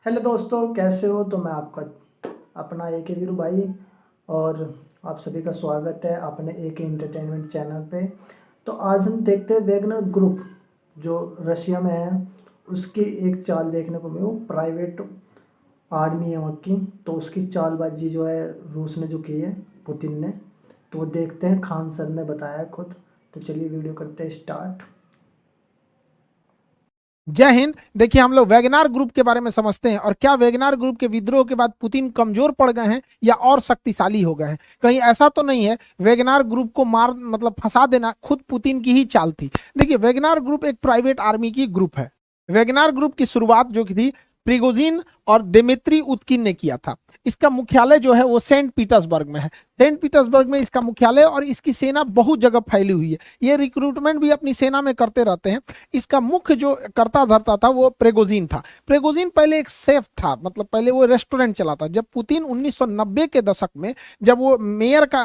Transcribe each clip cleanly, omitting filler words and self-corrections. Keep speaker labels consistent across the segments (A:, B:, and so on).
A: Hello दोस्तों, कैसे हो? तो मैं आपका अपना ए के वीरू भाई और आप सभी का स्वागत है अपने ए के एंटरटेनमेंट चैनल पे। तो आज हम देखते हैं वैगनर ग्रुप जो रशिया में है, उसकी एक चाल देखने को मिली। वो प्राइवेट आर्मी है वहाँ की, तो उसकी चालबाजी जो है रूस ने जो की है, पुतिन ने। तो वो देखते हैं, खान सर ने बताया खुद। तो चलिए वीडियो करते हैं स्टार्ट।
B: जय हिंद। देखिए, हम लोग वैगनार ग्रुप के बारे में समझते हैं और क्या वैगनार ग्रुप के विद्रोह के बाद पुतिन कमजोर पड़ गए हैं या और शक्तिशाली हो गए हैं। कहीं ऐसा तो नहीं है वैगनार ग्रुप को मार मतलब फंसा देना खुद पुतिन की ही चाल थी। देखिए, वैगनार ग्रुप एक प्राइवेट आर्मी की ग्रुप है। वैगनार ग्रुप की शुरुआत जो की थी प्रिगोजिन और दिमित्री उत्किन ने किया था। इसका मुख्यालय जो है वो सेंट पीटर्सबर्ग में है। सेंट पीटर्सबर्ग में इसका मुख्यालय और इसकी सेना बहुत जगह फैली हुई है। ये रिक्रूटमेंट भी अपनी सेना में करते रहते हैं। इसका मुख्य जो करता धरता था वो प्रेगोजिन था। प्रेगोजिन पहले एक सेफ था, मतलब पहले वो रेस्टोरेंट चलाता। जब पुतिन 1990 के दशक में जब वो मेयर का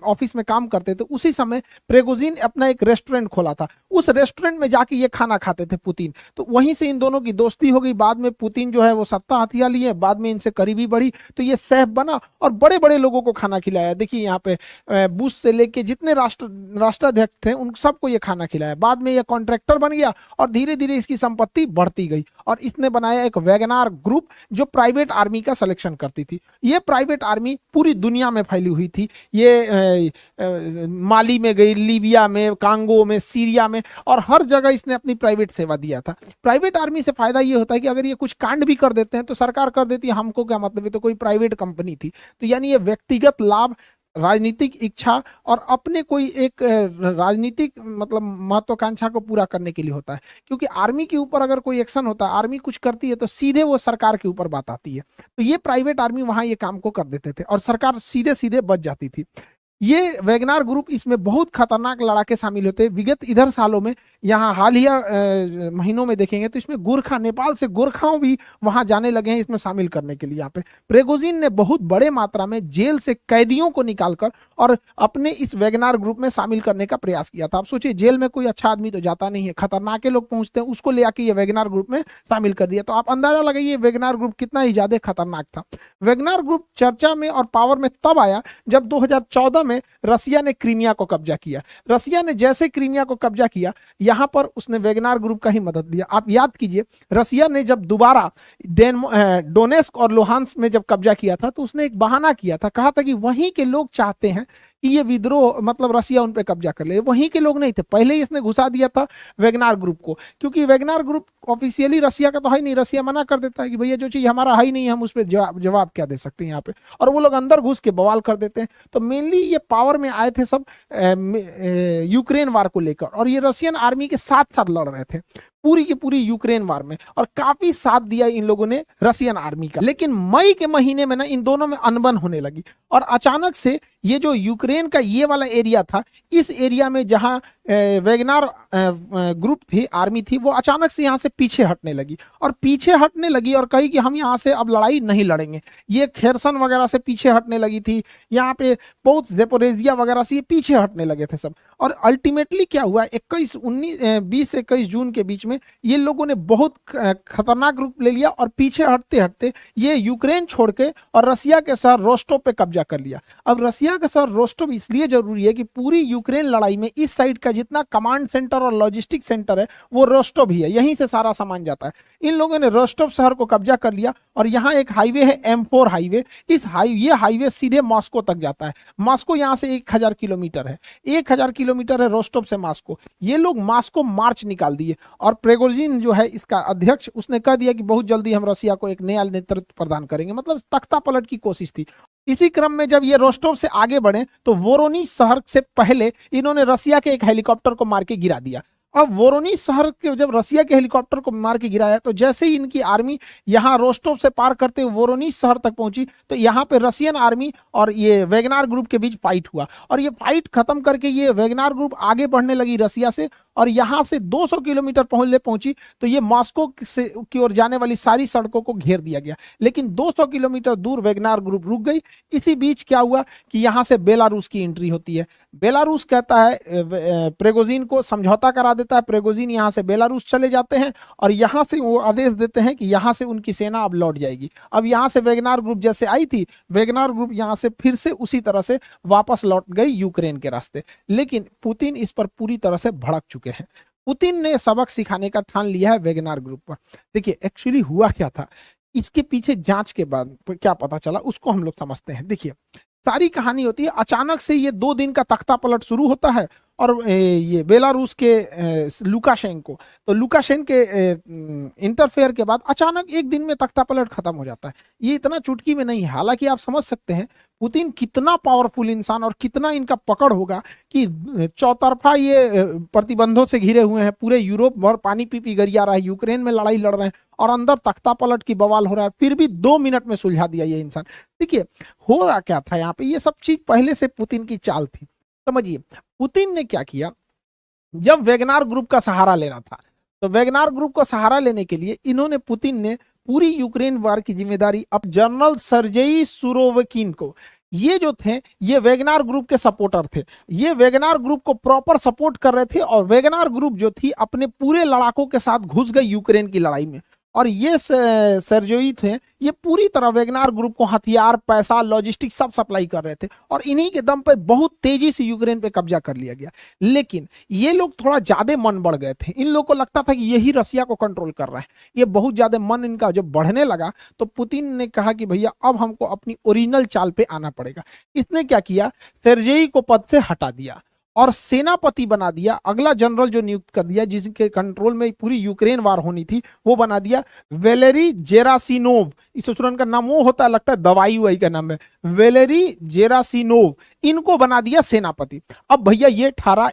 B: ऑफिस में काम करते थे, उसी समय प्रेगोजिन अपना एक रेस्टोरेंट खोला था। उस रेस्टोरेंट में जाके ये खाना खाते थे पुतिन। तो वहीं से इन दोनों की दोस्ती हो गई। बाद में पुतिन जो है वो सत्ता हथिया लिए, बाद में इनसे करीबी बढ़ी, तो ये सेफ बना और बड़े बड़े लोगों को खाना खिलाया। देखिए यहाँ पे बुश से लेके जितने राष्ट्राध्यक्ष थे उन सबको ये खाना खिलाया। बाद में ये कॉन्ट्रैक्टर बन गया और धीरे धीरे इसकी संपत्ति बढ़ती गई और इसने बनाया एक वैगनार ग्रुप जो प्राइवेट आर्मी का सिलेक्शन करती थी। ये प्राइवेट आर्मी पूरी दुनिया में फैली हुई थी। ये माली में गई, लीबिया में, कांगो में, सीरिया में, और हर जगह इसने अपनी प्राइवेट सेवा दिया था। प्राइवेट आर्मी से फायदा ये होता है कि अगर ये कुछ कांड भी कर देते हैं तो सरकार कर देती है, हमको क्या मतलब, ये तो कोई प्राइवेट कंपनी थी। तो यानी ये व्यक्तिगत लाभ, राजनीतिक इच्छा और अपने कोई एक राजनीतिक मतलब महत्वाकांक्षा को पूरा करने के लिए होता है। क्योंकि आर्मी के ऊपर अगर कोई एक्शन होता है, आर्मी कुछ करती है, तो सीधे वो सरकार के ऊपर बात आती है। तो ये प्राइवेट आर्मी वहां ये काम को कर देते थे और सरकार सीधे सीधे बच जाती थी। ये वैगनार ग्रुप इसमें बहुत खतरनाक लड़ाके शामिल होते हैं। विगत इधर सालों में, यहाँ हालिया महीनों में देखेंगे तो इसमें गोरखा, नेपाल से गोरखाओं भी वहां जाने लगे हैं इसमें शामिल करने के लिए। यहाँ पे प्रेगोजिन ने बहुत बड़े मात्रा में जेल से कैदियों को निकालकर और अपने इस वैगनार ग्रुप में शामिल करने का प्रयास किया था। आप सोचिए, जेल में कोई अच्छा आदमी तो जाता नहीं है, खतरनाक लोग पहुंचते हैं, उसको ले आके ये वैगनार ग्रुप में शामिल कर दिया। तो आप अंदाजा लगाइए वैगनार ग्रुप कितना ही ज्यादा खतरनाक था। वैगनार ग्रुप चर्चा में और पावर में तब आया जब 2014 में रसिया ने क्रीमिया को कब्जा किया। रसिया ने जैसे क्रीमिया को कब्जा किया, यहां पर उसने वैगनार ग्रुप का ही मदद लिया। आप याद कीजिए, रसिया ने जब दोबारा डोनेस्क और लोहांस्क में जब कब्जा किया था तो उसने एक बहाना किया था, कहा था कि वहीं के लोग चाहते हैं कि ये विद्रोह मतलब रसिया उन पे कब्जा कर ले। वहीं के लोग नहीं थे, पहले ही इसने घुसा दिया था वैगनार ग्रुप को। क्योंकि वैगनार ग्रुप ऑफिशियली रसिया का तो है नहीं, रसिया मना कर देता है कि भैया जो चीज हमारा है ही नहीं, हम उस पर जवाब क्या दे सकते हैं यहाँ पे। और वो लोग अंदर घुस के बवाल कर देते हैं। तो मेनली ये पावर में आए थे सब यूक्रेन वार को लेकर, और ये रशियन आर्मी के साथ साथ लड़ रहे थे पूरी की पूरी यूक्रेन वार में, और काफी साथ दिया इन लोगों ने रशियन आर्मी का। लेकिन मई के महीने में ना इन दोनों में अनबन होने लगी और अचानक से ये जो यूक्रेन का ये वाला एरिया था, इस एरिया में जहां वैगनार ग्रुप थी, आर्मी थी, वो अचानक से यहाँ से पीछे हटने लगी और पीछे हटने लगी और कही कि हम यहाँ से अब लड़ाई नहीं लड़ेंगे। ये खेरसन वगैरह से पीछे हटने लगी थी, यहाँ पे बहुत जेपोरेजिया वगैरह से ये पीछे हटने लगे थे सब। और अल्टीमेटली क्या हुआ, 20 से 21 जून के बीच में ये लोगों ने बहुत खतरनाक रूप ले लिया और पीछे हटते हटते ये यूक्रेन छोड़ के और रसिया के शहर रोस्टोव पे कब्जा कर लिया। अब रसिया का शहर रोस्टोव इसलिए जरूरी है कि पूरी यूक्रेन लड़ाई में इस साइड का जितना कमांड सेंटर और लॉजिस्टिक सेंटर है वो रोस्टोव ही है, यहीं से सारा सामान जाता है। इन लोगों ने रोस्टोव शहर को कब्जा कर लिया और यहाँ एक हाईवे है, M4 हाईवे। ये हाईवे सीधे मॉस्को तक जाता है। मॉस्को यहाँ से 1000 किलोमीटर है, 1000 किलोमीटर है रोस्टोव से मॉस्को। ये लोग मॉस्को मार्च निकाल दिए और प्रेगोजिन जो है इसका अध्यक्ष, उसने कह दिया कि बहुत जल्दी हम रसिया को एक नया नेतृत्व प्रदान करेंगे, मतलब तख्ता पलट की कोशिश थी। इसी क्रम में जब ये रोस्टोव से आगे बढ़े तो वोरोनिज शहर से पहले इन्होंने रसिया के एक हेलीकॉप्टर को मार के गिरा दिया। अब वोरोनिज शहर के जब रसिया के हेलीकॉप्टर को मार के गिराया तो जैसे ही इनकी आर्मी यहाँ रोस्टोव से पार करते हुए वोरोनिज शहर तक पहुंची तो यहाँ पे रसियन आर्मी और ये वैगनार ग्रुप के बीच फाइट हुआ और ये फाइट खत्म करके ये वैगनार ग्रुप आगे बढ़ने लगी रसिया से और यहाँ से 200 किलोमीटर पहुंची तो ये मॉस्को से की ओर जाने वाली सारी सड़कों को घेर दिया गया। लेकिन 200 किलोमीटर दूर वेगनार ग्रुप रुक गई। इसी बीच क्या हुआ कि यहाँ से बेलारूस की एंट्री होती है। बेलारूस कहता है प्रेगोजिन को समझौता करा देता है। प्रेगोजिन यहाँ से बेलारूस चले जाते हैं और यहाँ से वो आदेश देते हैं कि यहाँ से उनकी सेना अब लौट जाएगी। अब यहाँ से वेगनार ग्रुप जैसे आई थी, वेगनार ग्रुप यहाँ से फिर से उसी तरह से वापस लौट गई यूक्रेन के रास्ते। लेकिन पुतिन इस पर पूरी तरह से भड़क चुके हैं। पुतिन ने सबक सिखाने का ठान लिया है वेगनार ग्रुप पर। देखिए एक्चुअली हुआ क्या था, इसके पीछे जांच के बाद क्या पता चला उसको हम लोग समझते हैं। देखिए सारी कहानी होती है, अचानक से ये 2 दिन का तख्ता पलट शुरू होता है और ये बेलारूस के लुकाशेंको, तो लुकाशेंको के इंटरफेयर के बाद अचानक एक दिन में तख्ता पलट खत्म हो जाता है। ये इतना चुटकी में नहीं है। हालांकि आप समझ सकते हैं पुतिन कितना पावरफुल इंसान और कितना इनका पकड़ होगा कि चौतरफा ये प्रतिबंधों से घिरे हुए हैं, पूरे यूरोप भर पानी पी पी गरिया रहा है, यूक्रेन में लड़ाई लड़ रहे हैं और अंदर तख्ता पलट की बवाल हो रहा है, फिर भी 2 मिनट में सुलझा दिया ये इंसान। देखिए हो रहा क्या था यहाँ पे, ये सब चीज पहले से पुतिन की चाल थी। समझिए पुतिन ने क्या किया, जब वेगनार ग्रुप का सहारा लेना था तो वेगनार ग्रुप का सहारा लेने के लिए इन्होंने पुतिन ने पूरी यूक्रेन वार की जिम्मेदारी अब जनरल सर्जेई सुरोविकिन को, ये जो थे ये वेगनार ग्रुप के सपोर्टर थे, ये वेगनार ग्रुप को प्रॉपर सपोर्ट कर रहे थे और वेगनार ग्रुप जो थी अपने पूरे लड़ाकों के साथ घुस गई यूक्रेन की लड़ाई में। और ये सर्जोई थे, ये पूरी तरह वेगनार ग्रुप को हथियार, पैसा, लॉजिस्टिक सब सप्लाई कर रहे थे और इन्हीं के दम पर बहुत तेजी से यूक्रेन पे कब्जा कर लिया गया। लेकिन ये लोग थोड़ा ज्यादा मन बढ़ गए थे, इन लोगों को लगता था कि यही रसिया को कंट्रोल कर रहा है। ये बहुत ज्यादा मन इनका जब बढ़ने लगा तो पुतिन ने कहा कि भैया अब हमको अपनी ओरिजिनल चाल पे आना पड़ेगा। इसने क्या किया, सेर्जेई को पद से हटा दिया और सेनापति बना दिया। अगला जनरल जो नियुक्त कर दिया, जिसके कंट्रोल में पूरी यूक्रेन वार होनी थी, वो बना दिया वेलेरी जेरासिनोव। इस स्टूडेंट का नाम वो होता है, लगता है दवाई वही का नाम है, वेलेरी जेरासिनोव। इनको बना दिया सेनापति। अब भैया ये ठहरा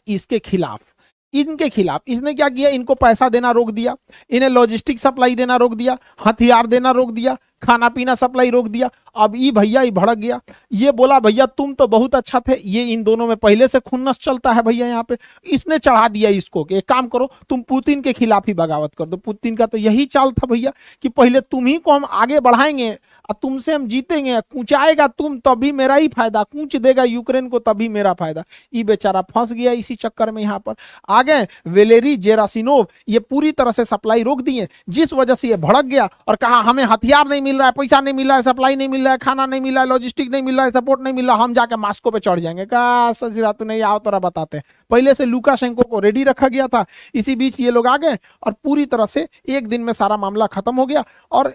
B: इनके खिलाफ इसने क्या किया, इनको पैसा देना रोक दिया, इन्हें लॉजिस्टिक सप्लाई देना रोक दिया, हथियार देना रोक दिया, खाना पीना सप्लाई रोक दिया। अब ये भैया ही भड़क गया, ये बोला भैया तुम तो बहुत अच्छा थे, ये इन दोनों में पहले से खुन्नस चलता है भैया यहाँ पे। इसने चढ़ा दिया इसको कि एक काम करो तुम पुतिन के खिलाफ ही बगावत कर दो। पुतिन का तो यही चाल था भैया कि पहले तुम ही को हम आगे बढ़ाएंगे और तुमसे हम जीतेंगे, कूचाएगा तुम तभी मेरा ही फायदा, कूच देगा यूक्रेन को तभी मेरा फायदा। ये बेचारा फंस गया इसी चक्कर में। यहाँ पर आ गए वेलेरी जेरासिनोव, ये पूरी तरह से सप्लाई रोक दिए, जिस वजह से ये भड़क गया और कहा हमें हथियार नहीं मिल रहा है, पैसा नहीं मिल रहा है, सप्लाई नहीं मिल रहा है, खाना नहीं मिल रहा है, लॉजिस्टिक नहीं मिल रहा है, सपोर्ट नहीं मिल रहा, हम जाके मॉस्को पे चढ़ जाएंगे। कहा सजरा तू नहीं आओ तोरा बताते हैं। पहले से लुकाशेंको को रेडी रखा गया था। इसी बीच ये लोग आ गए और पूरी तरह से एक दिन में सारा मामला खत्म हो गया और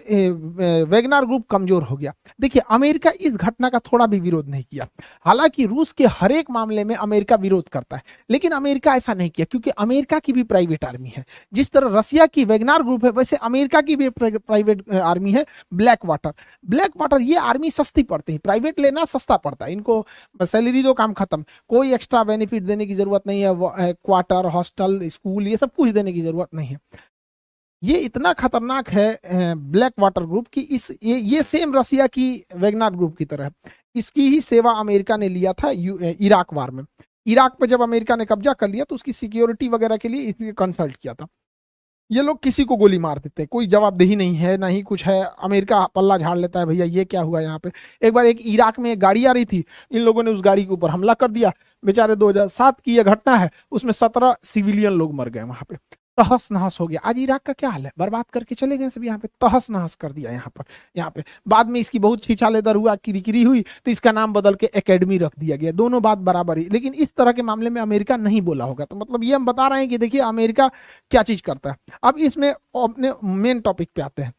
B: वेगनार ग्रुप कमजोर हो गया। देखिए अमेरिका इस घटना का थोड़ा भी विरोध नहीं किया। हालांकि रूस के हर एक मामले में अमेरिका विरोध करता है, लेकिन अमेरिका ऐसा नहीं किया क्योंकि अमेरिका की भी प्राइवेट आर्मी है। जिस तरह रसिया की वेगनार ग्रुप है वैसे अमेरिका की भी प्राइवेट आर्मी है, ब्लैक वाटर। ये आर्मी सस्ती पड़ती है, प्राइवेट लेना सस्ता पड़ता है, इनको सैलरी दो काम खत्म, कोई एक्स्ट्रा बेनिफिट देने की जरूरत नहीं है, क्वार्टर, हॉस्टल, स्कूल ये सब कुछ देने की जरूरत नहीं है। ये इतना खतरनाक है ब्लैक वाटर ग्रुप की ये सेम रसिया की वेगनार ग्रुप की तरह इसकी ही सेवा अमेरिका ने लिया था इराक वार में। इराक पे जब अमेरिका ने कब्जा कर लिया तो उसकी सिक्योरिटी वगैरह के लिए इसलिए कंसल्ट किया था। ये लोग किसी को गोली मार देते हैं, कोई जवाबदेही नहीं है ना ही कुछ है, अमेरिका पल्ला झाड़ लेता है भैया ये क्या हुआ यहाँ पे। एक बार एक इराक में एक गाड़ी आ रही थी, इन लोगों ने उस गाड़ी के ऊपर हमला कर दिया, बेचारे 2007 की यह घटना है, उसमें 17 सिविलियन लोग मर गए, वहां पे तहस नहस हो गया। आज इराक का क्या हाल है, बर्बाद करके चले गए सब, यहाँ पे तहस नहस कर दिया। यहाँ पे बाद में इसकी बहुत छिछालेदर हुआ, किरिकिरी हुई तो इसका नाम बदल के एकेडमी रख दिया गया। दोनों बात बराबर ही, लेकिन इस तरह के मामले में अमेरिका नहीं बोला होगा। तो मतलब ये हम बता रहे हैं कि देखिए अमेरिका क्या चीज करता है। अब इसमें अपने मेन टॉपिक पे आते हैं।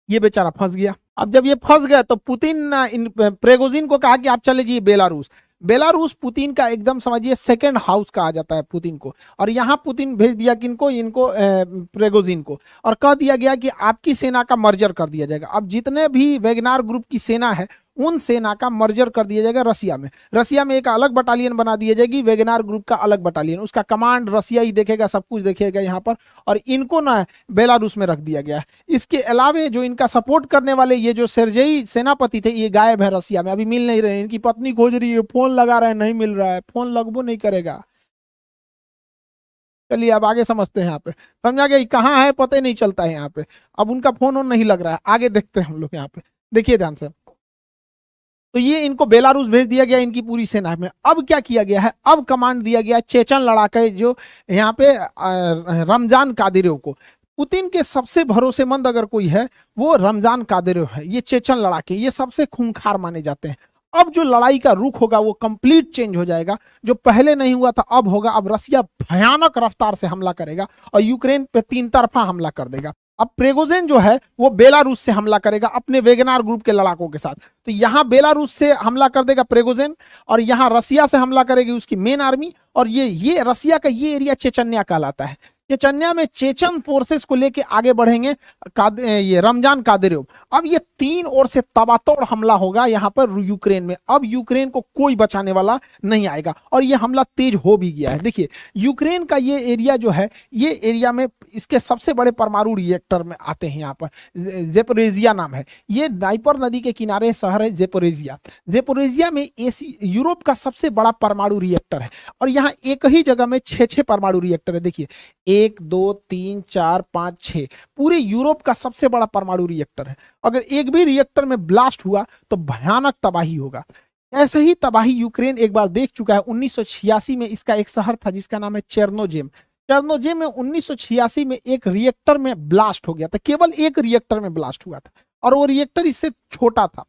B: ये बेचारा फंस गया। अब जब ये फंस गया तो पुतिन प्रेगोजिन को कहा कि आप चले जाइए बेलारूस पुतिन का एकदम समझिए सेकंड हाउस कहा जाता है पुतिन को। और यहाँ पुतिन भेज दिया किनको, इनको प्रेगोजिन को, और कह दिया गया कि आपकी सेना का मर्जर कर दिया जाएगा। अब जितने भी वेगनार ग्रुप की सेना है उन सेना का मर्जर कर दिया जाएगा रसिया में एक अलग बटालियन बना दी जाएगी, वेगनार ग्रुप का अलग बटालियन, उसका कमांड रसिया ही देखेगा, सब कुछ देखेगा यहाँ पर, और इनको ना बेलारूस में रख दिया गया है। इसके अलावे जो इनका सपोर्ट करने वाले ये जो सेर्जेई सेनापति थे ये गायब है रसिया में, अभी मिल नहीं रहे। इनकी पत्नी खोज रही है, फोन लगा रहे हैं नहीं मिल रहा है, फोन लगभो नहीं करेगा। चलिए अब आगे समझते हैं यहाँ पे, समझा गया, कहाँ है पता ही नहीं चलता है यहाँ पे। अब उनका फोन ऑन नहीं लग रहा है, आगे देखते हैं हम लोग यहाँ पे, देखिए ध्यान से। तो ये इनको बेलारूस भेज दिया गया इनकी पूरी सेना में। अब क्या किया गया है, अब कमांड दिया गया चेचन लड़ाके जो यहाँ पे रमजान कादिरोव को। पुतिन के सबसे भरोसेमंद अगर कोई है वो रमजान कादिरोव है। ये चेचन लड़ाके ये सबसे खूंखार माने जाते हैं। अब जो लड़ाई का रुख होगा वो कंप्लीट चेंज हो जाएगा, जो पहले नहीं हुआ था अब होगा। अब रसिया भयानक रफ्तार से हमला करेगा और यूक्रेन पे 3 तरफा हमला कर देगा। अब प्रिगोजिन जो है वो बेलारूस से हमला करेगा अपने वेगनार ग्रुप के लड़ाकों के साथ। तो यहां बेलारूस से हमला कर देगा प्रिगोजिन, और यहां रसिया से हमला करेगी उसकी मेन आर्मी। और ये रसिया का ये एरिया चेचन्या कहलाता है। चेचन्या में चेचन फोर्सेस को लेके आगे बढ़ेंगे ये रमजान कादिरोव। अब ये 3 ओर से तबातोड़ हमला होगा यहाँ पर यूक्रेन में। अब यूक्रेन को कोई बचाने वाला नहीं आएगा और ये हमला तेज हो भी गया है। देखिए यूक्रेन का ये एरिया जो है, ये एरिया में इसके सबसे बड़े परमाणु रिएक्टर में आते हैं। यहाँ पर जेपोरेजिया नाम है, ये नाइपर नदी के किनारे शहर है जेपोरेजिया। जेपोरेजिया में यूरोप का सबसे बड़ा परमाणु रिएक्टर है और यहाँ एक ही जगह में 6 परमाणु रिएक्टर है। देखिए 1 2 3 4 5 6 पूरे यूरोप का सबसे बड़ा परमाणु रिएक्टर है। अगर एक भी रिएक्टर में ब्लास्ट हुआ तो भयानक तबाही होगा। ऐसे ही तबाही यूक्रेन एक बार देख चुका है। 1986 में इसका एक शहर था जिसका नाम है चेर्नोजेम। चेर्नोजेम में 1986 में एक रिएक्टर में ब्लास्ट हो गया था, केवल एक रिएक्टर में ब्लास्ट हुआ था और वो रिएक्टर इससे छोटा था।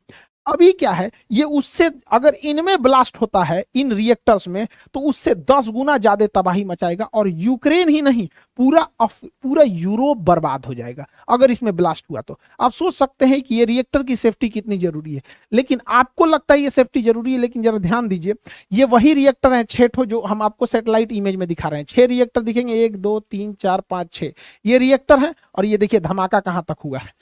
B: अभी क्या है, ये उससे अगर इनमें ब्लास्ट होता है इन रिएक्टर्स में तो उससे 10 गुना ज्यादा तबाही मचाएगा और यूक्रेन ही नहीं पूरा यूरोप बर्बाद हो जाएगा अगर इसमें ब्लास्ट हुआ तो। आप सोच सकते हैं कि ये रिएक्टर की सेफ्टी कितनी जरूरी है। लेकिन आपको लगता है ये सेफ्टी जरूरी है, लेकिन जरा ध्यान दीजिए, ये वही रिएक्टर है 6 ठो जो हम आपको सैटेलाइट इमेज में दिखा रहे हैं। 6 रिएक्टर दिखेंगे, 1 2 3 4 5 6 ये रिएक्टर है। और ये देखिए धमाका कहां तक हुआ है,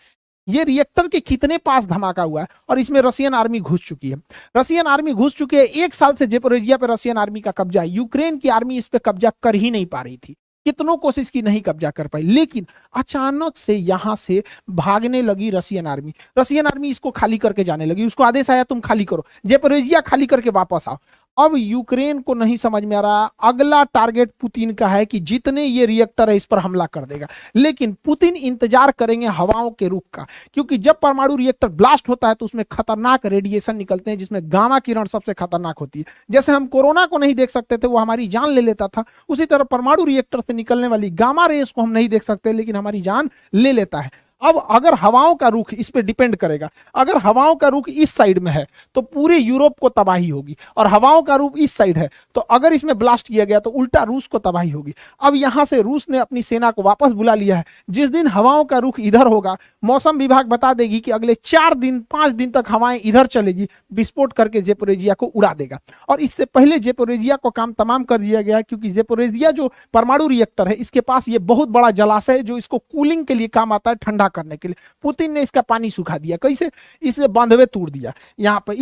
B: ये रिएक्टर के कितने पास धमाका हुआ है और इसमें रशियन आर्मी घुस चुकी है। रशियन आर्मी घुस चुकी है। 1 साल से जेपोरोजिया पे रशियन आर्मी का कब्जा है। यूक्रेन की आर्मी इस पे कब्जा कर ही नहीं पा रही थी, कितनों कोशिश की नहीं कब्जा कर पाई। लेकिन अचानक से यहां से भागने लगी रशियन आर्मी। रशियन आर्मी इसको खाली करके जाने लगी। उसको आदेश आया तुम खाली करो, जेपोरोजिया खाली करके वापस आओ। अब यूक्रेन को नहीं समझ में आ रहा, अगला टारगेट पुतिन का है कि जितने ये रिएक्टर है इस पर हमला कर देगा। लेकिन पुतिन इंतजार करेंगे हवाओं के रुख का, क्योंकि जब परमाणु रिएक्टर ब्लास्ट होता है तो उसमें खतरनाक रेडिएशन निकलते हैं जिसमें गामा किरण सबसे खतरनाक होती है। जैसे हम कोरोना को नहीं देख सकते थे, वो हमारी जान ले लेता था, उसी तरह परमाणु रिएक्टर से निकलने वाली गामा रेस को हम नहीं देख सकते लेकिन हमारी जान ले लेता है। अब अगर हवाओं का रुख इस पे डिपेंड करेगा, अगर हवाओं का रुख इस साइड में है तो पूरे यूरोप को तबाही होगी, और हवाओं का रुख इस साइड है तो अगर इसमें ब्लास्ट किया गया तो उल्टा रूस को तबाही होगी। अब यहां से रूस ने अपनी सेना को वापस बुला लिया है। जिस दिन हवाओं का रुख इधर होगा, मौसम विभाग बता देगी कि अगले 4 दिन 5 दिन तक हवाएं इधर चलेगी, विस्फोट करके जेपोरेजिया को उड़ा देगा। और इससे पहले जेपोरेजिया को काम तमाम कर दिया गया है, क्योंकि जेपोरेजिया जो परमाणु रिएक्टर है इसके पास ये बहुत बड़ा जलाशय है जो इसको कूलिंग के लिए काम आता है, ठंडा करने के लिए। पुतिन ने इसका पानी सुखा दिया, कैसे, इसने बांधवे तोड़ दिया। यहाँ पे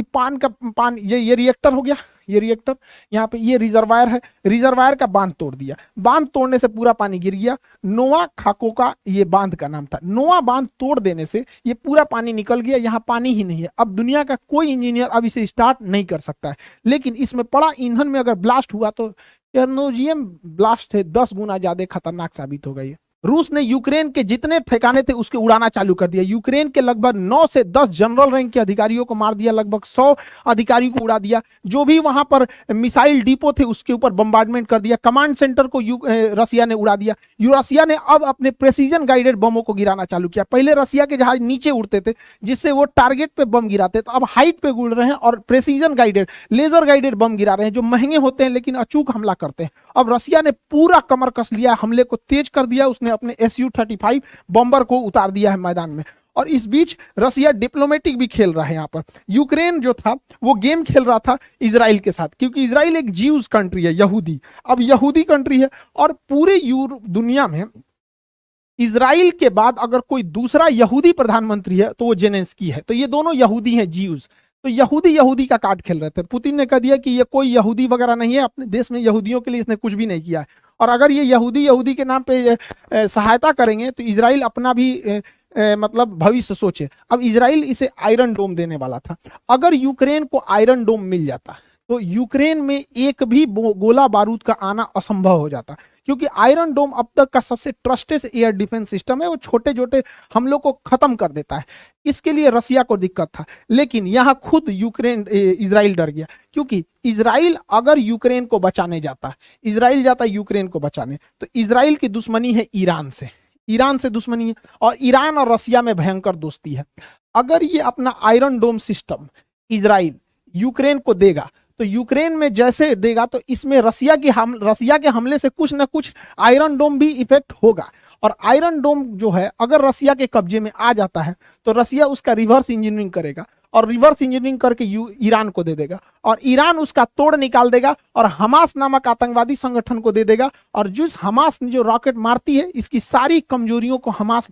B: ये रिएक्टर हो गया, ये रिएक्टर, यहाँ पे ये रिजर्वायर है, रिजर्वायर का बांध तोड़ दिया। बांध तोड़ने से पूरा पानी गिर गया। नोवा खाकोका ये बांध का नाम था। नोवा बांध तोड़ देने से ये पूरा पानी निकल गया, यहाँ पानी ही नहीं है। अब दुनिया का कोई इंजीनियर अब इसे स्टार्ट नहीं कर सकता है। लेकिन इसमें पड़ा ईंधन में अगर ब्लास्ट हुआ तो चेर्नोजियम ब्लास्ट है 10 गुना ज्यादा खतरनाक साबित हो गई। रूस ने यूक्रेन के जितने ठिकाने थे उसके उड़ाना चालू कर दिया। यूक्रेन के लगभग 9 से 10 जनरल रैंक के अधिकारियों को मार दिया, लगभग 100 अधिकारियों को उड़ा दिया। जो भी वहां पर मिसाइल डिपो थे उसके ऊपर बम्बार्डमेंट कर दिया। कमांड सेंटर को रसिया ने उड़ा दिया। रसिया ने अब अपने प्रेसिजन गाइडेड बमों को गिराना चालू किया। पहले रसिया के जहाज नीचे उड़ते थे जिससे वो टारगेट पे बम गिराते, तो अब हाइट पे उड़ रहे हैं और precision guided laser guided bomb गिरा रहे हैं जो महंगे होते हैं लेकिन अचूक हमला करते हैं। अब रसिया ने पूरा कमर कस लिया, हमले को तेज कर दिया। उसने अपने Su-35 बॉम्बर को उतार दिया है मैदान में। और इस बीच रसिया डिप्लोमेटिक भी खेल रहा है। यहाँ पर यूक्रेन जो था वो गेम खेल रहा था इजराइल के साथ, क्योंकि इजराइल एक ज्यूज कंट्री है, यहूदी। अब यहूदी कंट्री है और पूरे दुनिया में इजराइल के बाद अगर कोई दूसरा यहूदी प्रधानमंत्री है तो वो जेलेंस्की है। तो ये दोनों यहूदी हैं, ज्यूज। तो यहूदी का कार्ड खेल रहे थे। पुतिन ने कह दिया कि ये कोई यहूदी वगैरह नहीं है, अपने देश में यहूदियों के लिए इसने कुछ भी नहीं किया है, और अगर ये यहूदी के नाम पे सहायता करेंगे तो इजराइल अपना भी मतलब भविष्य सोचे। अब इजराइल इसे आयरन डोम देने वाला था। अगर यूक्रेन को आयरन डोम मिल जाता तो यूक्रेन में एक भी गोला बारूद का आना असंभव हो जाता, क्योंकि आयरन डोम अब तक का सबसे ट्रस्टेड एयर डिफेंस सिस्टम है, वो छोटे छोटे हमलों को खत्म कर देता है। इसके लिए रसिया को दिक्कत था, लेकिन यहाँ खुद यूक्रेन इजराइल डर गया, क्योंकि इजराइल अगर यूक्रेन को बचाने जाता है, इजराइल जाता है यूक्रेन को बचाने, तो इजराइल की दुश्मनी है ईरान से, ईरान से दुश्मनी है, और ईरान और रसिया में भयंकर दोस्ती है। अगर ये अपना आयरन डोम सिस्टम इजराइल यूक्रेन को देगा, तो यूक्रेन में जैसे देगा तो इसमें रसिया के हमले से कुछ ना कुछ आयरन डोम भी इफेक्ट होगा। और आयरन डोम जो है अगर रसिया के कब्जे में आ जाता है तो रसिया उसका रिवर्स इंजीनियरिंग करेगा, और रिवर्स इंजीनियरिंग करके ईरान को दे देगा, और ईरान उसका तोड़ निकाल देगा और हमास नामक आतंकवादी संगठन को दे देगा। और जिस हमास ने जो रॉकेट मारती है, इसकी सारी कमजोरियों को हमास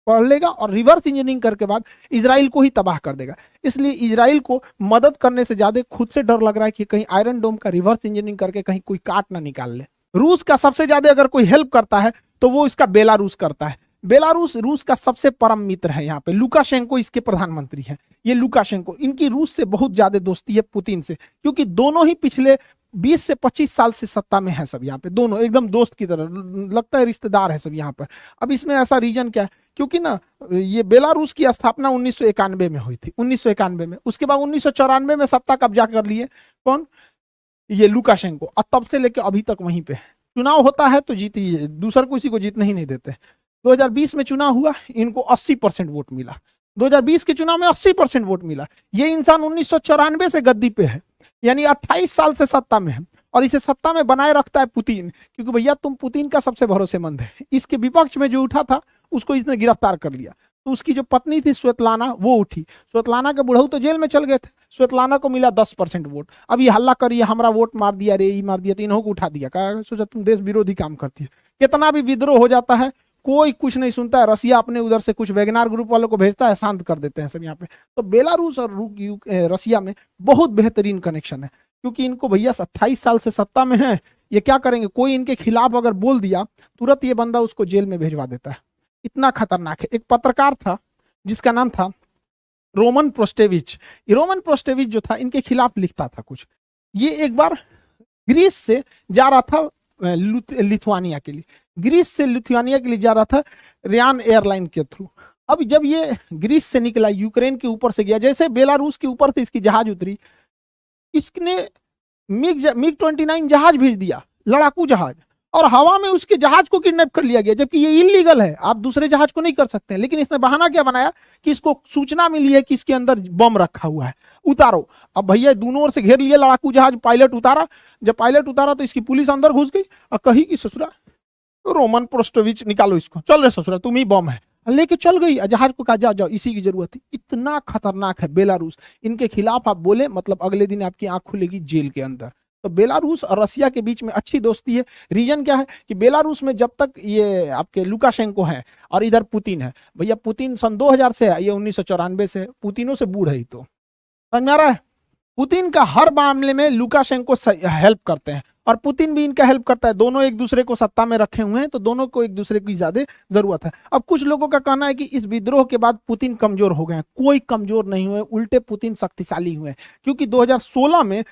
B: पढ़ लेगा और रिवर्स इंजीनियरिंग करके बाद इजराइल को ही तबाह कर देगा। इसलिए इजराइल को मदद करने से ज्यादा खुद से डर लग रहा है कि कहीं आयरन डोम का रिवर्स इंजीनियरिंग करके कहीं कोई काट ना निकाल ले। रूस का सबसे ज्यादा अगर कोई हेल्प करता है तो वो इसका बेलारूस करता है। बेलारूस रूस का सबसे परम मित्र है। यहाँ पे लुकाशेंको इसके प्रधानमंत्री हैं। ये लुकाशेंको, इनकी रूस से बहुत ज्यादा दोस्ती है पुतिन से, क्योंकि दोनों ही पिछले 20 से 25 साल से सत्ता में है सब। यहाँ पे दोनों एकदम दोस्त की तरह, लगता है रिश्तेदार है सब यहाँ पर। अब इसमें ऐसा रीजन क्या है, क्योंकि ना ये बेलारूस की स्थापना 1991 में हुई थी, 1991 में। उसके बाद 1994 में सत्ता कब्जा कर लिए कौन, ये लुकाशेंको, और तब से लेकर अभी तक वहीं पे है। चुनाव होता है तो जीती है, दूसर को किसी को जीतने ही नहीं देते। 2020 में चुनाव हुआ, इनको 80% वोट मिला। 2020 के चुनाव में 80% वोट मिला। ये इंसान 1994 से गद्दी पे है, यानी 28 साल से सत्ता में है, और इसे सत्ता में बनाए रखता है पुतिन, क्योंकि भैया तुम पुतिन का सबसे भरोसेमंद है। इसके विपक्ष में जो उठा था उसको इसने गिरफ्तार कर लिया। तो उसकी जो पत्नी थी श्वेतलाना, वो उठी। श्वेतलाना के बुढ़ऊ तो जेल में चल गए थे, श्वेतलाना को मिला 10% वोट। अब ये हल्ला करिए हमारा वोट मार दिया रे, ये मार दिया, तो इन्हों को उठा दिया। कहा सोचा तुम देश विरोधी काम करती है। कितना भी विद्रोह हो जाता है कोई कुछ नहीं सुनता है। रसिया अपने उधर से कुछ वैगनार ग्रुप वालों को भेजता है, शांत कर देते हैं सब यहाँ पे। तो बेलारूस और रसिया में बहुत बेहतरीन कनेक्शन है, क्योंकि इनको भैया 28 साल से सत्ता में है। ये क्या करेंगे, कोई इनके खिलाफ अगर बोल दिया तुरंत ये बंदा उसको जेल में भेजवा देता है। इतना खतरनाक है। एक पत्रकार था जिसका नाम था रोमन प्रोस्टेविच। रोमन प्रोस्टेविच जो था इनके खिलाफ लिखता था कुछ। ये एक बार ग्रीस से जा रहा था लिथुआनिया के लिए, ग्रीस से लिथुआनिया के लिए जा रहा था रियान एयरलाइन के थ्रू। अब जब ये ग्रीस से निकला, यूक्रेन के ऊपर से गया, जैसे बेलारूस के ऊपर से इसकी जहाज उतरी, इसने मिग 29 जहाज भेज दिया, लड़ाकू जहाज, और हवा में उसके जहाज को किडनैप कर लिया गया, जबकि ये इलीगल है, आप दूसरे जहाज को नहीं कर सकते। लेकिन इसने बहाना क्या बनाया कि इसको सूचना मिली है कि इसके अंदर बम रखा हुआ है, उतारो। अब भैया दोनों ओर से घेर लिए लड़ाकू जहाज, पायलट उतारा। जब पायलट उतारा तो इसकी पुलिस अंदर घुस गई और कही कि ससुरा रोमन प्रोस्टोविच निकालो इसको, चल रहे ससुरा तुम ही बम है, लेके चल गई। जहाज को कहा जाओ जाओ, इसी की जरूरत थी। इतना खतरनाक है बेलारूस। इनके खिलाफ आप बोले मतलब अगले दिन आपकी आंख खुलेगी जेल के अंदर। तो बेलारूस और रसिया के बीच में अच्छी दोस्ती है। रीजन क्या है कि बेलारूस में जब तक ये आपके लुकाशेंको है और इधर पुतिन है, भैया पुतिन सन 2000 से है, ये 1994 से है, पुतिनों से बूढ़ है ही। तो समझ में आ रहा है, पुतिन का हर मामले में लुकाशेंको हेल्प करते हैं और पुतिन भी इनका हेल्प करता है। दोनों एक दूसरे को सत्ता में रखे हुए हैं, तो दोनों को एक दूसरे की ज्यादा जरूरत है। अब कुछ लोगों का कहना है कि इस विद्रोह के बाद पुतिन कमजोर हो गए हैं। कोई कमजोर नहीं हुए, उल्टे पुतिन शक्तिशाली हुए, क्योंकि 2016 में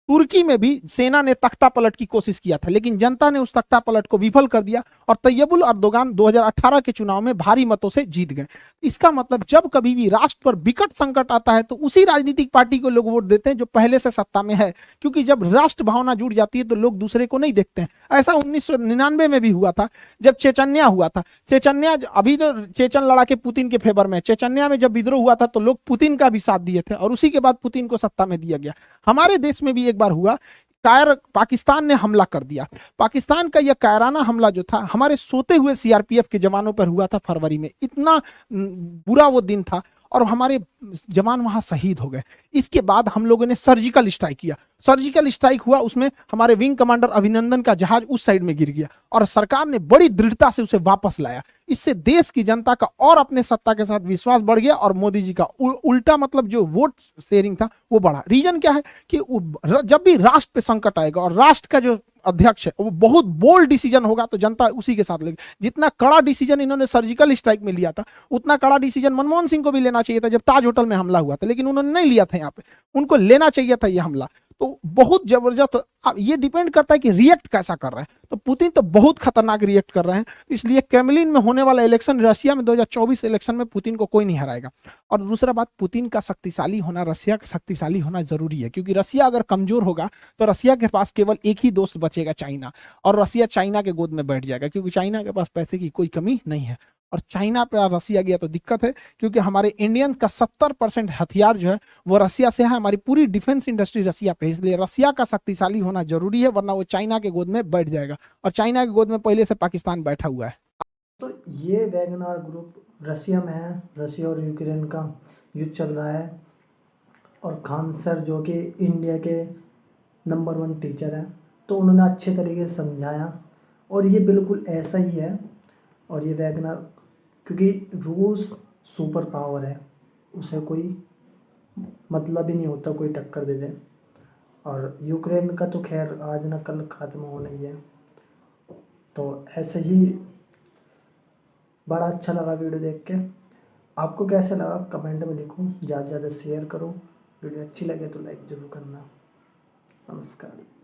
B: तुर्की में भी सेना ने तख्ता पलट की कोशिश किया था, लेकिन जनता ने उस तख्ता पलट को विफल कर दिया और तैयबुल अर्दोगान 2018 के चुनाव में भारी मतों से जीत गए। इसका मतलब जब कभी भी राष्ट्र पर विकट संकट आता है तो उसी राजनीतिक पार्टी को लोग वोट देते हैं जो पहले से सत्ता में है, क्योंकि जब राष्ट्र भावना जुड़ जाती है तो लोग दूसरे को नहीं देखते हैं। ऐसा 1999 में भी हुआ था जब चेचन्या हुआ था। चेचन्या अभी जो चेचन लड़ा के पुतिन के फेवर में, चेचन्या में जब विद्रोह हुआ था तो लोग पुतिन का भी साथ दिए थे और उसी के बाद पुतिन को सत्ता में दिया गया। हमारे देश में भी एक बार हुआ, पाकिस्तान ने हमला कर दिया। पाकिस्तान का यह कायराना हमला जो था हमारे सोते हुए सीआरपीएफ के जवानों पर हुआ था फरवरी में। इतना बुरा वो दिन था और हमारे जवान वहां शहीद हो गए। इसके बाद हम लोगों ने सर्जिकल स्ट्राइक किया। सर्जिकल स्ट्राइक हुआ, उसमें हमारे विंग कमांडर अभिनंदन का जहाज उस साइड में गिर गया और सरकार ने बड़ी दृढ़ता से उसे वापस लाया। इससे देश की जनता का और अपने सत्ता के साथ विश्वास बढ़ गया और मोदी जी का उल्टा मतलब जो वोट शेयरिंग था वो बढ़ा। रीजन क्या है कि जब भी राष्ट्र पे संकट आएगा और राष्ट्र का जो अध्यक्ष है वो बहुत बोल्ड डिसीजन होगा तो जनता उसी के साथ लेगी। जितना कड़ा डिसीजन इन्होंने सर्जिकल स्ट्राइक में लिया था उतना कड़ा डिसीजन मनमोहन सिंह को भी लेना चाहिए था जब ताज होटल में हमला हुआ था, लेकिन उन्होंने नहीं लिया था। यहाँ पे उनको लेना चाहिए था ये हमला। तो बहुत जबरदस्त। ये डिपेंड करता है कि रिएक्ट कैसा कर रहे हैं। तो पुतिन तो बहुत खतरनाक रिएक्ट कर रहे हैं, इसलिए क्रेमलिन में होने वाला इलेक्शन, रशिया में 2024 इलेक्शन में पुतिन को कोई नहीं हराएगा। और दूसरा बात, पुतिन का शक्तिशाली होना, रशिया का शक्तिशाली होना जरूरी है, क्योंकि रशिया अगर कमजोर होगा तो रशिया के पास केवल एक ही दोस्त बचेगा, चाइना। और रशिया चाइना के गोद में बैठ जाएगा, क्योंकि चाइना के पास पैसे की कोई कमी नहीं है। और चाइना पे रसिया गया तो दिक्कत है, क्योंकि हमारे इंडियंस का 70% हथियार जो है वो रसिया से है। हमारी पूरी डिफेंस इंडस्ट्री रसिया पे है, इसलिए रसिया का शक्तिशाली होना जरूरी है, वरना वो चाइना के गोद में बैठ जाएगा। और चाइना के गोद में पहले से पाकिस्तान बैठा हुआ है।
A: तो ये वैगनर ग्रुप रशिया में है, रशिया और यूक्रेन का युद्ध चल रहा है। और खान सर जो कि इंडिया के नंबर 1 टीचर हैं, तो उन्होंने अच्छे तरीके से समझाया। और ये बिल्कुल ऐसा ही है। और ये वैगनर, क्योंकि रूस सुपर पावर है, उसे कोई मतलब ही नहीं होता कोई टक्कर दे दे। और यूक्रेन का तो खैर आज ना कल ख़त्म होना ही है। तो ऐसे ही बड़ा अच्छा लगा वीडियो देख के। आपको कैसा लगा कमेंट में लिखो, ज़्यादा से ज़्यादा शेयर करो। वीडियो अच्छी लगे तो लाइक ज़रूर करना। नमस्कार।